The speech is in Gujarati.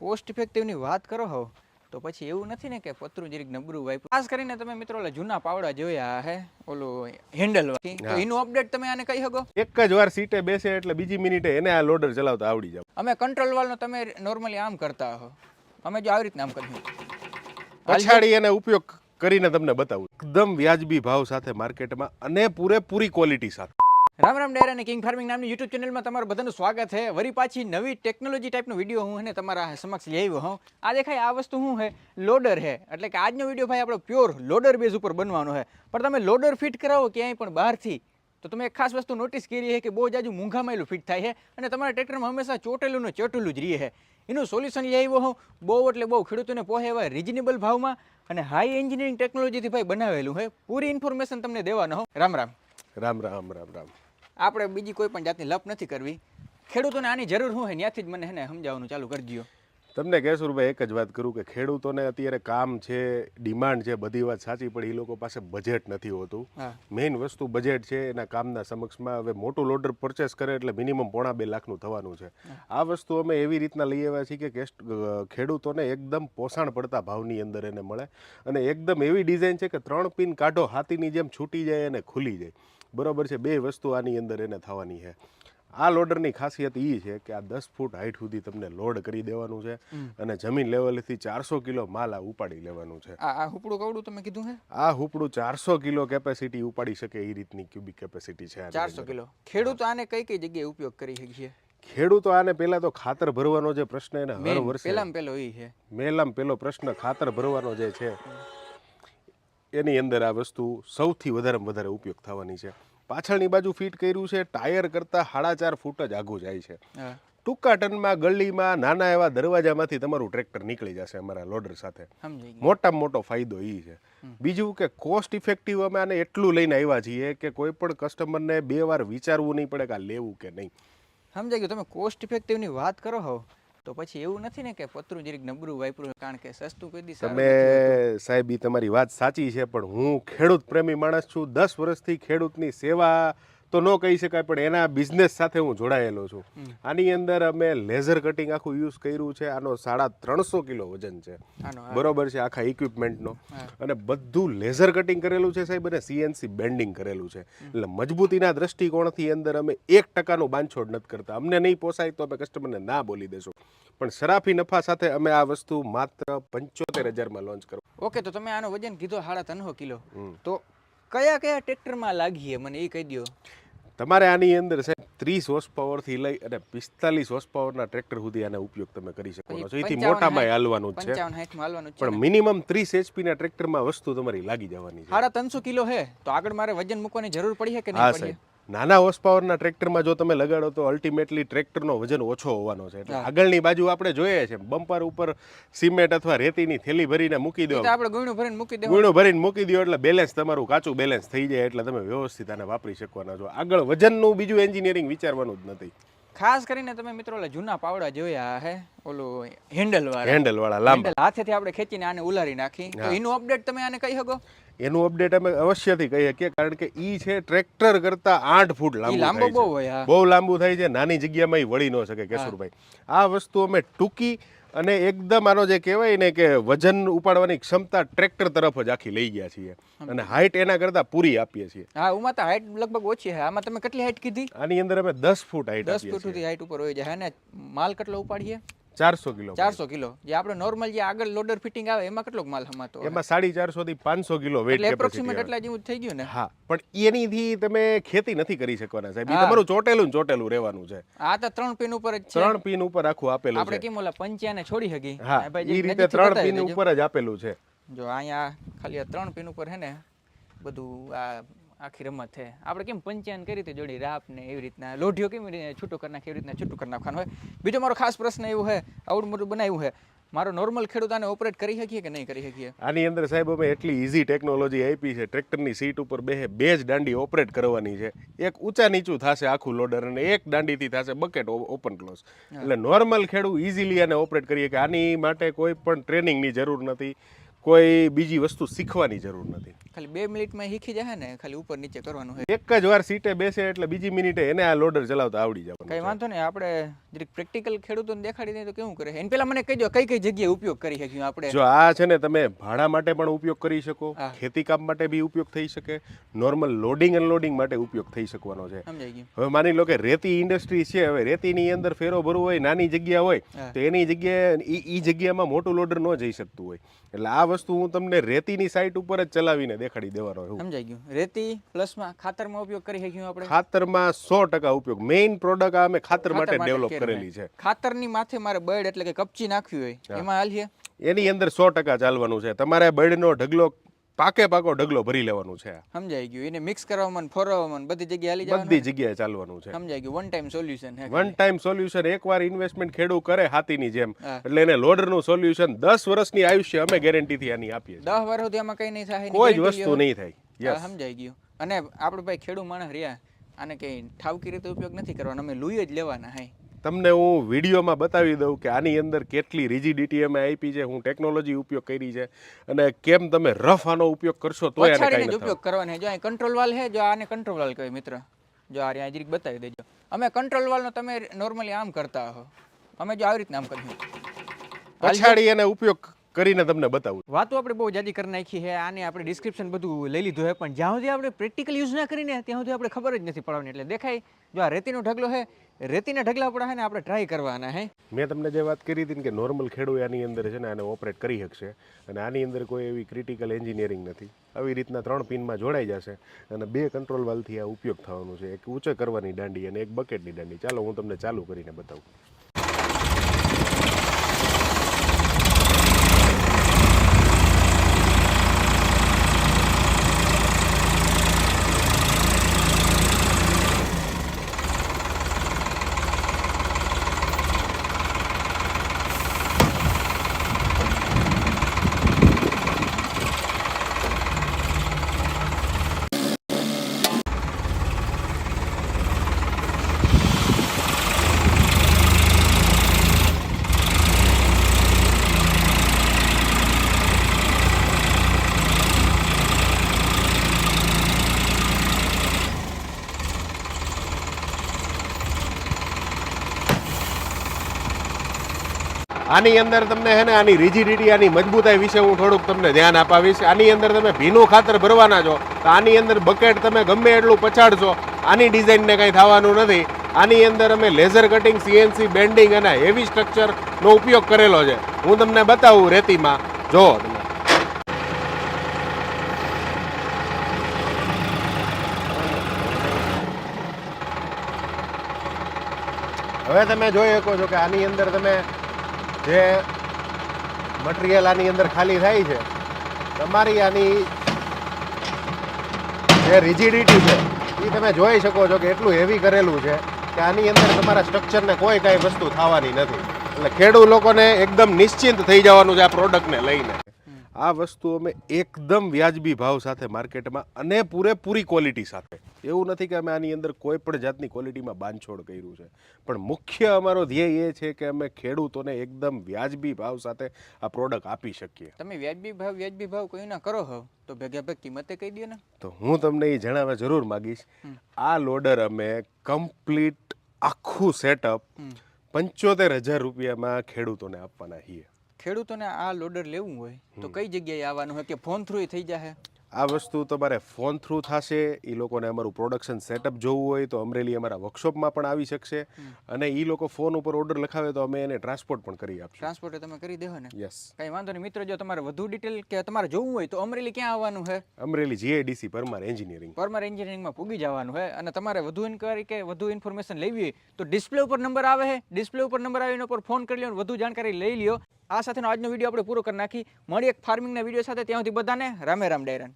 કોસ્ટ ઇફેક્ટિવની વાત કરો હો તો પછી એવું નથી ને કે પતરું જરીક નબળું વાપરું. ખાસ કરીને તમે મિત્રો જૂના પાવડા જોયા હે ઓલું હેન્ડલ તો એનું અપડેટ તમે આને કહી શકો. એક જ વાર સીટે બેસે એટલે બીજી મિનિટે એને આ લોડર ચલાવતા આવડી જાવ. અમે કંટ્રોલ વાળનો તમે નોર્મલી આમ કરતા હો, અમે જો આવી રીતના આમ કર્યું પછાડી એને ઉપયોગ કરીને તમને બતાવું. એકદમ વ્યાજબી ભાવ સાથે માર્કેટમાં અને પૂરેપૂરી ક્વોલિટી સાથે. રામ રામ ડેર અને કિંગ ફાર્મિંગ નામની યુટ્યુબ ચેનલમાં તમારું બધાનું સ્વાગત છે. વરી પાછી નવી ટેકનોલોજી ટાઈપનો વિડીયો હું હે તમારા સમક્ષ લઈ આવ્યો હું. આ દેખાય આ વસ્તુ શું હે, લોડર હે. એટલે કે આજનો વિડીયો ભાઈ આપણો પ્યોર લોડર બેઝ ઉપર બનવાનો છે. પણ તમે લોડર ફિટ કરાવો ક્યાંય પણ બહારથી તો તમે એક ખાસ વસ્તુ નોટિસ કરી છે કે બહુ જાજુ મૂંઘામાયેલું ફિટ થાય છે અને તમારા ટ્રેક્ટરમાં હંમેશા ચોટેલું ને ચોટેલું જ રહે છે. એનું સોલ્યુશન લઈ આવ્યો હું બહુ એટલે બહુ ખેડૂતોને પહોંચે એવા રિઝનેબલ ભાવમાં અને હાઈ એન્જિનિયરિંગ ટેકનોલોજીથી ભાઈ બનાવેલું છે. પૂરી ઇન્ફોર્મેશન તમને દેવાનો હો. રામ રામ રામ રામ રામ રામ. આપણે બીજી કોઈ પણ જાતની લપ નથી કરવી. ખેડૂતોને આની જરૂર શું હોય ત્યાંથી જ મને હેને સમજાવવાનું ચાલુ કરી દો. તમને કેશુરભાઈ એક જ વાત કરું કે ખેડૂતોને અત્યારે કામ છે, ડિમાન્ડ છે, બધી વાત સાચી, પણ એ લોકો પાસે બજેટ નથી હોતું. મેઇન વસ્તુ બજેટ છે. એના કામના સમક્ષમાં હવે મોટું લોડર પરચેસ કરે એટલે મિનિમમ 1.5-2 લાખનું થવાનું છે. આ વસ્તુ અમે એવી રીતના લઈ આવ્યા છીએ કે ખેડૂતોને એકદમ પોષણ પડતા ભાવની અંદર એને મળે અને એકદમ એવી ડિઝાઇન છે કે 3 પિન કાઢો હાથીની જેમ છૂટી જાય અને ખુલી જાય. બરોબર છે. 2 વસ્તુ આની અંદર એને થવાની છે. આ લોડરની ખાસિયત એ છે કે આ 10 ફૂટ હાઈટ સુધી તમને લોડ કરી દેવાનું છે અને જમીન લેવલથી 400 કિલો માલ આ ઉપાડી લેવાનું છે. આ હુપડું કવડું તમે કીધું છે, આ હુપડું 400 કિલો કેપેસિટી ઉપાડી શકે એ રીતની ક્યુબિક કેપેસિટી છે. 400 કિલો. ખેડૂત આને કઈ કઈ જગ્યાએ ઉપયોગ કરી શકીએ? ખેડૂતો આને પહેલા તો ખાતર ભરવાનો જે પ્રશ્ન એને હર વર્ષે પહેલામાં પહેલો પ્રશ્ન ખાતર ભરવાનો જે છે એની અંદર આ વસ્તુ સૌથી વધારે ઉપયોગ થવાની છે. પાછળની બાજુ ફિટ કર્યું છે. ટાયર કરતા 4.5 ફૂટ જ આઘું જાય છે. ટૂંકા ટનમાં ગલીમાં નાના એવા દરવાજામાંથી તમારું ટ્રેક્ટર નીકળી જશે અમારા લોડર સાથે. મોટામાં મોટો ફાયદો એ છે. બીજું કે કોસ્ટ ઇફેક્ટિવ અમે આને એટલું લઈને આવ્યા છીએ કે કોઈ પણ કસ્ટમરને 2 વાર વિચારવું નહીં પડે કે આ લેવું કે નહીં. સમજાય ગયું. તમે કોસ્ટ ઇફેક્ટિવની વાત કરો હો તો પછી એવું નથી ને કે પતરું જરીક નબળું વાપરું કારણ કે સસ્તું કરી દીધું. તમે સાહેબ એ તમારી વાત સાચી છે, પણ હું ખેડૂત પ્રેમી માણસ છું. 10 વર્ષથી ખેડૂતની સેવા તો ન કહી શકાય, પણ એના બિઝનેસ સાથે હું જોડાયેલો છું. આની અંદર અમે લેઝર કટિંગ આખું યુઝ કર્યું છે. આનો 350 કિલો વજન છે. બરોબર છે. આખા ઇક્વિપમેન્ટનો અને બધું લેઝર કટિંગ કરેલું છે સાહેબ, અને CNC બેન્ડિંગ કરેલું છે. એટલે મજબૂતીના દ્રષ્ટિકોણથી અંદર અમે 1% બાંધછોડ નથી કરતા. અમને નહીં પોસાય તો અમે કસ્ટમરને ના બોલી દેશું, પણ સરાફી નફા સાથે અમે આ વસ્તુ માત્ર 75,000 લોન્ચ કરો. ઓકે, તો તમે આનો વજન કીધો 350 કિલો, તો કયા ટ્રેક્ટરમાં લાગીએ મને એ કહી દો. તમારે આની અંદર સાહેબ 30 હોર્સ પાવર થી લઈ અને 45 હોર્સ પાવરના ટ્રેક્ટર સુધી આનો ઉપયોગ તમે કરી શકો છો. એથી મોટામાં હાલવાનું જ છે, 55-60 હાલવાનું છે, પણ મિનિમમ 30 HP ના ટ્રેક્ટરમાં વસ્તુ તમારી લાગી જવાની છે. 350 કિલો હે તો આગળ મારે વજન મૂકવાની જરૂર પડી છે કે નહીં પડી? નાના હોર્સ પાવરના ટ્રેક્ટરમાં જો તમે લગાડો તો અલ્ટિમેટલી ટ્રેક્ટરનો વજન ઓછો હોવાનો છે. એટલે આગળની બાજુ આપણે જોઈએ છે બમ્પર ઉપર સિમેન્ટ અથવા રેતીની થેલી ભરીને મૂકી દો. આપણે ગુણું ભરીને મૂકી દો એટલે બેલેન્સ તમારું કાચું બેલેન્સ થઈ જાય, એટલે તમે વ્યવસ્થિત આને વાપરી શકવાના છો. આગળ વજનનું બીજું એન્જિનિયરિંગ વિચારવાનું જ નથી. ખાસ કરીને તમે મિત્રો જૂના પાવડા જોયા હે ઓલું હેન્ડલ વાળા લાંબા હાથેથી આપણે ખેંચીને આને ઉલારી નાખી, તો એનું અપડેટ તમે આને કહી શકો? એનું અપડેટ અમે અવશ્યથી કહીએ શકીએ, કારણ કે ઈ છે ટ્રેક્ટર કરતા 8 ફૂટ લાંબુ બહુ લાંબુ થાય છે. નાની જગ્યામાં વળી ન શકે કેશુરભાઈ. આ વસ્તુ અમે ટૂંકી અને એકદમ આનો જે કહેવાય ને કે વજન ઉપાડવાની ક્ષમતા ટ્રેક્ટર તરફ જ આખી લઈ ગયા છીએ અને હાઈટ એના કરતા પૂરી આપીએ છીએ. હા, ઉમાં તો હાઈટ લગભગ ઓછી છે. આમાં તમે કેટલી હાઈટ કીધી? આની અંદર અમે 10 ફૂટ હાઈટ 10 ફૂટ સુધી હાઈટ ઉપર હોય જાય અને માલ કેટલો ઉપાડીએ? 400 કિલો. જે આપણે નોર્મલ જે આગળ લોડર ફિટિંગ આવે એમાં કેટલો માલ હમાતો? એમાં 450 થી 500 કિલો વેટ કેપેસિટી. એપ્રોક્સિમેટ એટલા જેવું થઈ ગયું ને? હા, પણ એનીથી તમે ખેતી નથી કરી શકવાના સાહેબ. ઈ તમારું ચોટેલું રહેવાનું છે. આ તો 3 પિન ઉપર જ છે. 3 પિન ઉપર આખું આપેલું છે. આપણે કેમ ઓલા પંચ્યાને છોડી હગી? હા, ઈ રીતે 3 પિન ઉપર જ આપેલું છે. જો અહીંયા ખાલી 3 પિન ઉપર હે ને બધું આ આખી રમત છે. આપણે કેમ પંચાયન કરી રીતે જોડી રાપ ને એવી રીતના લોઢિયો કેમ છૂટો કરી નાખે એવી રીતના છૂટું કરી નાખવાનું હોય. બીજો મારો ખાસ પ્રશ્ન એવું છે, આવડું મોટું બનાવ્યું છે, મારો નોર્મલ ખેડૂત આને ઓપરેટ કરી શકીએ કે નહીં કરી શકીએ? આની અંદર સાહેબ અમે એટલી ઈઝી ટેકનોલોજી આપી છે. ટ્રેક્ટરની સીટ ઉપર બે જ દાંડી ઓપરેટ કરવાની છે. એક ઊંચા નીચું થશે આખું લોડર અને એક દાંડીથી થશે બકેટ ઓપન ક્લોઝ. એટલે નોર્મલ ખેડૂત ઈઝીલી આને ઓપરેટ કરીએ કે આની માટે કોઈ પણ ટ્રેનિંગની જરૂર નથી, કોઈ બીજી વસ્તુ શીખવાની જરૂર નથી. ખાલી 2 મિનિટમાં શીખી જાય ને, ખાલી ઉપર નીચે કરવાનું હોય. એક જ વાર સીટે બેસે એટલે બીજી મિનિટે એને આ લોડર ચલાવતા આવડી જવાનું. કઈ વાંધો નહીં, આપણે જરીક પ્રેક્ટિકલ ખેડૂતોને દેખાડી દે તો કેવું કરે એની પહેલા મને કહી દો કઈ કઈ જગ્યાએ ઉપયોગ કરી શકીએ આપણે. જો આ છે ને તમે ભાડા માટે પણ ઉપયોગ કરી શકો, હા. ખેતી કામ માટે બી ઉપયોગ થઈ શકે, નોર્મલ લોડિંગ અનલોડિંગ માટે ઉપયોગ થઈ શકવાનો છે. સમજાઈ ગયું. હવે માની લો કે રેતી ઇન્ડસ્ટ્રી છે, હવે રેતીની અંદર ફેરો ભરવો હોય, નાની જગ્યા હોય હા. તો એની જગ્યાએ ઈ જગ્યામાં મોટું લોડર ન જઈ શકતું હોય. એટલે આ વસ્તુ હું તમને રેતીની સાઇટ ઉપર જ ચલાવીને દેખાડી દેવાનો છું. સમજાઈ ગયું. રેતી પ્લસમાં ખાતરમાં ઉપયોગ કરી શકીએ આપણે. ખાતરમાં 100% ઉપયોગ. મેઇન પ્રોડક્ટ આ અમે ખાતર માટે ખાતર માટે ડેવલપ કેમ કરેલી છે. ખાતરની માથે મારે બળ એટલે કે કપચી નાખવી હોય એમાં હાલીએ. એની અંદર 100% ચાલવાનું છે. તમારે બળનો ઢગલો પાકો ઢગલો ભરી લેવાનું છે. સમજાઈ ગયું. એને મિક્સ કરવામાં ફોરવામાં બધી જગ્યાએ હાલી જવાનું. બધી જગ્યાએ ચાલવાનું છે. સમજાઈ ગયું. વન ટાઈમ સોલ્યુશન હે. One time solution. એકવાર ઇન્વેસ્ટમેન્ટ ખેડૂત કરે હાથીની જેમ, હા. એટલે એને લોડરનું સોલ્યુશન 10 વર્ષની આયુષ્ય અમે ગેરંટીથી આની આપીએ છીએ. 10 વર્ષ સુધી આમાં કઈ નહીં થાય. કોઈ જ વસ્તુ નહીં થાય. યસ. સમજાઈ ગયું. અને આપણે ભાઈ ખેડૂત માણસ રહ્યા આને કઈ ઠાવકી રીતે ઉપયોગ નથી કરવાનો, અમે લુઈ જ લેવાના હે. તમને હું વિડીયોમાં બતાવી દઉં કે આની અંદર કેટલી રિજિડિટી અમે આપી છે, હું ટેકનોલોજી ઉપયોગ કરી છે, અને કેમ તમે રફ આનો ઉપયોગ કરશો તો એને પછાડીને કાંઈ જ ન ઉપયોગ કરવાનો છે. જો અહીં કંટ્રોલ વાલ છે, જો આને કંટ્રોલ વાલ કહેવાય મિત્ર. જો આ રહ્યા જરીક બતાવી દેજો. અમે કંટ્રોલ વાલનો તમે નોર્મલી આમ કરતા હો, અમે જો આવી રીતના આમ કરીએ. પછાડી એને ઉપયોગ કરીને તમને બતાવું. વાતો આપણે બહુ જાજી કરી નાખી છે. આને આપણે ડિસ્ક્રિપ્શન બધું લઈ લીધું છે, પણ જ્યાં સુધી આપણે પ્રેક્ટિકલ યુઝ ના કરીને ત્યાં સુધી આપણે ખબર જ નથી પડવાની. એટલે દેખાય જો આ રેતીનો ઢગલો છે, રેતીના ઢગલા પર છે ને આપણે ટ્રાય કરવાના હે. મેં તમને જે વાત કરી હતી ને કે નોર્મલ ખેડૂત આની અંદર છે ને આને ઓપરેટ કરી શકશે, અને આની અંદર કોઈ એવી ક્રિટિકલ એન્જિનિયરિંગ નથી. આવી રીતના 3 પિનમાં જોડાઈ જશે અને 2 કંટ્રોલ વાલથી આ ઉપયોગ થવાનું છે. એક ઊંચે કરવાની દાંડી અને એક બકેટની દાંડી. ચાલો હું તમને ચાલુ કરીને બતાવું. આની અંદર તમને છે ને આની રિજિડિટી, આની મજબૂતાઈ વિશે હું થોડુંક તમને ધ્યાન અપાવીશ. આની અંદર તમે ભીનું ખાતર ભરવાના છો તો આની અંદર બકેટ તમે ગમે એટલું પછાડશો, આની ડિઝાઇનને કંઈ થવાનું નથી. આની અંદર અમે લેઝર કટિંગ, CNC બેન્ડિંગ અને હેવી સ્ટ્રક્ચરનો ઉપયોગ કરેલો છે. હું તમને બતાવું રેતીમાં. જો તમે હવે તમે જોઈ શકો છો કે આની અંદર તમે જે મટીરિયલ આની અંદર ખાલી થાય છે, તમારી આની જે રિજિડિટી છે એ તમે જોઈ શકો છો કે એટલું હેવી કરેલું છે કે આની અંદર તમારા સ્ટ્રક્ચરને કોઈ કાંઈ વસ્તુ થવાની નથી. એટલે ખેડૂત લોકોને એકદમ નિશ્ચિંત થઈ જવાનું છે આ પ્રોડક્ટને લઈને. આ વસ્તુ અમે એકદમ વ્યાજબી ભાવ સાથે માર્કેટમાં અને પૂરેપૂરી ક્વોલિટી સાથે. એવું નથી કે અમે આની અંદર કોઈ પણ જાતની ક્વોલિટીમાં બાંધછોડ કર્યું છે, પણ મુખ્ય અમારો ધ્યેય એ છે કે અમે ખેડૂતોને એકદમ વ્યાજબી ભાવ સાથે આ પ્રોડક્ટ આપી શકીએ. તમે વ્યાજબી ભાવ કોઈ ના કરો હો તો ભેગા ભેગ કિંમતે કહી દો ને. તો હું તમને એ જણાવવા જરૂર માગીશ. આ લોડર અમે કમ્પ્લીટ આખું સેટઅપ 75,000 રૂપિયામાં ખેડૂતોને આપવાના છીએ. ખેડૂતોને આ લોડર લેવું હોય તો કઈ જગ્યાએ આવવાનું હોય કે ફોન થ્રુ થઈ જશે? આ વસ્તુ તમારે ફોન થ્રુ થશે. એ લોકોને અમારું પ્રોડક્શન સેટઅપ જોવું હોય તો અમરેલી અમારા વર્કશોપમાં પણ આવી શકશે, અને એ લોકો ફોન ઉપર ઓર્ડર લખાવે તો અમે એને ટ્રાન્સપોર્ટ પણ કરી આપશું. ટ્રાન્સપોર્ટ તમે કરી દેવો ને? યસ. કઈ વાંધો નહીં મિત્રો. જો તમારે વધુ ડિટેલ કે તમારે જોવું હોય તો અમરેલી ક્યાં આવવાનું છે? Amreli GIDC Parmar engineering. પરમાર એન્જિનિયરિંગમાં પૂગી જવાનું છે. અને તમારે વધુ ઇન્ક્વાયરી કે વધુ ઇન્ફોર્મેશન લેવી હોય તો ડિસ્પ્લે ઉપર નંબર આવે છે, ડિસ્પ્લે ઉપર નંબર આવે એના પર ફોન કરી લો, વધુ જાણકારી લઈ લ્યો. આ સાથેનો આજનો વિડીયો આપણે પૂરો કરી નાખી. મળી એક ફાર્મિંગના વિડીયો સાથે. ત્યાં સુધી બધાને રામે રામ ડાયરાન.